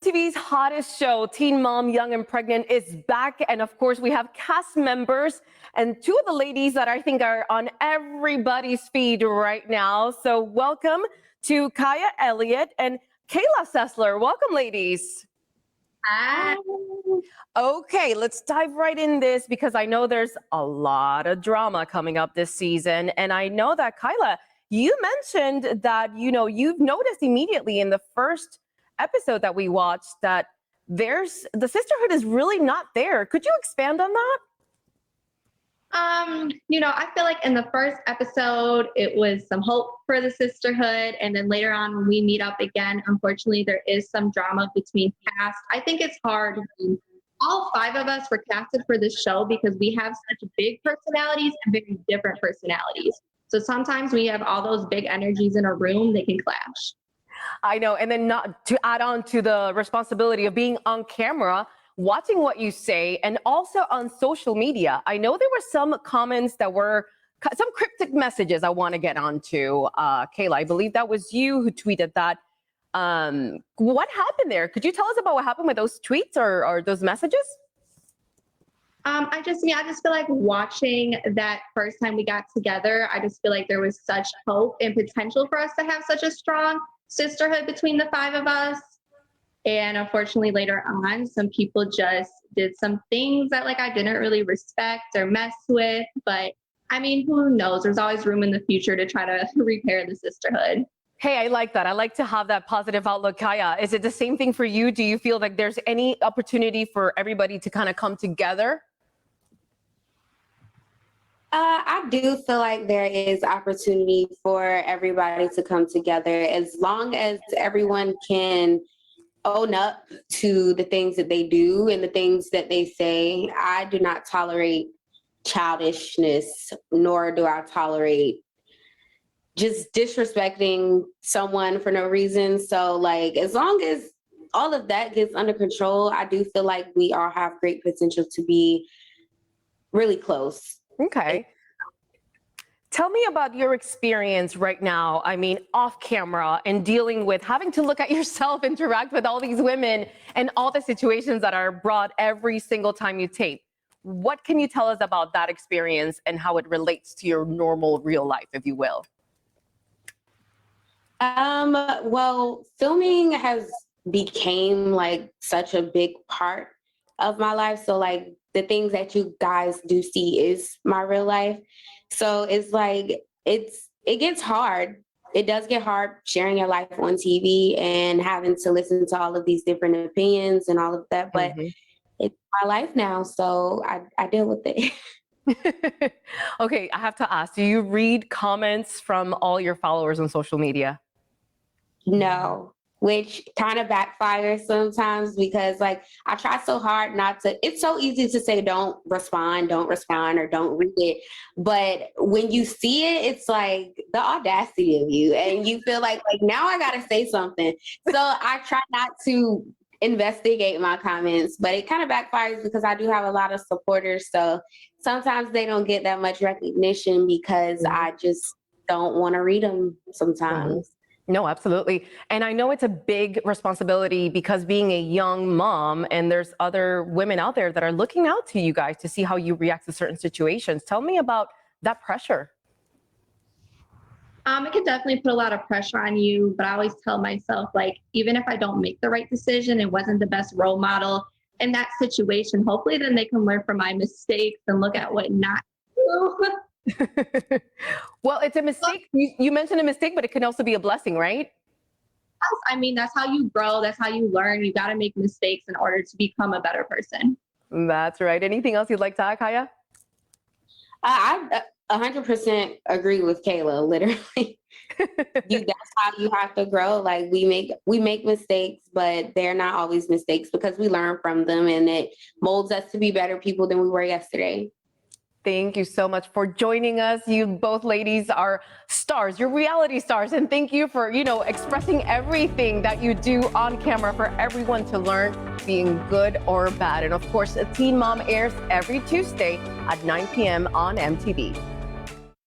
MTV's hottest show, Teen Mom, Young and Pregnant, is back. And of course, we have cast members and two of the ladies that I think are on everybody's feed right now. So welcome to Kaya Elliott and Kayla Sessler. Welcome, ladies. Hi. Okay, let's dive right in this because I know there's a lot of drama coming up this season. And I know that, Kayla, you mentioned that, you've noticed immediately in the first episode that we watched that the sisterhood is really not there. Could you expand on that? I feel like in the first episode, it was some hope for the sisterhood. And then later on, when we meet up again, unfortunately, there is some drama between cast. I think it's hard when all five of us were casted for this show because we have such big personalities and very different personalities. So sometimes when you have all those big energies in a room, they can clash. I know. And then not to add on to the responsibility of being on camera, watching what you say, and also on social media. I know there were some comments that were some cryptic messages I want to get onto. Kayla, I believe that was you who tweeted that. What happened there? Could you tell us about what happened with those tweets or those messages? I just feel like watching that first time we got together, I just feel like there was such hope and potential for us to have such a strong sisterhood between the five of us. And unfortunately, later on, some people just did some things that I didn't really respect or mess with. But I mean, who knows? There's always room in the future to try to repair the sisterhood. Hey, I like that. I like to have that positive outlook. Kaya, is it the same thing for you? Do you feel like there's any opportunity for everybody to kind of come together? I do feel like there is opportunity for everybody to come together as long as everyone can own up to the things that they do and the things that they say. I do not tolerate childishness, nor do I tolerate just disrespecting someone for no reason. So as long as all of that gets under control, I do feel like we all have great potential to be really close. Okay. Tell me about your experience right now. I mean, off camera and dealing with having to look at yourself, interact with all these women and all the situations that are brought every single time you tape. What can you tell us about that experience and how it relates to your normal real life, if you will? Well, filming has became such a big part of my life. So the things that you guys do see is my real life. So it's it gets hard. It does get hard sharing your life on TV and having to listen to all of these different opinions and all of that. But it's my life now. So I deal with it. Okay, I have to ask, do you read comments from all your followers on social media? No. Which kind of backfires sometimes because I try so hard not to. It's so easy to say don't respond, or don't read it. But when you see it, it's the audacity of you and you feel like now I got to say something. So I try not to investigate my comments, but it kind of backfires because I do have a lot of supporters. So sometimes they don't get that much recognition because I just don't want to read them sometimes. No, absolutely. And I know it's a big responsibility because being a young mom and there's other women out there that are looking out to you guys to see how you react to certain situations. Tell me about that pressure. It can definitely put a lot of pressure on you, but I always tell myself, even if I don't make the right decision, it wasn't the best role model in that situation. Hopefully then they can learn from my mistakes and look at what not to do. Well, it's a mistake. You mentioned a mistake, but it can also be a blessing, right? I mean, that's how you grow. That's how you learn. You got to make mistakes in order to become a better person. That's right. Anything else you'd like to add, Kaya? I 100% agree with Kayla, literally. That's how you have to grow. We make mistakes, but they're not always mistakes because we learn from them and it molds us to be better people than we were yesterday. Thank you so much for joining us. You both ladies are stars, you're reality stars. And thank you for, expressing everything that you do on camera for everyone to learn, being good or bad. And of course, Teen Mom airs every Tuesday at 9 p.m. on MTV.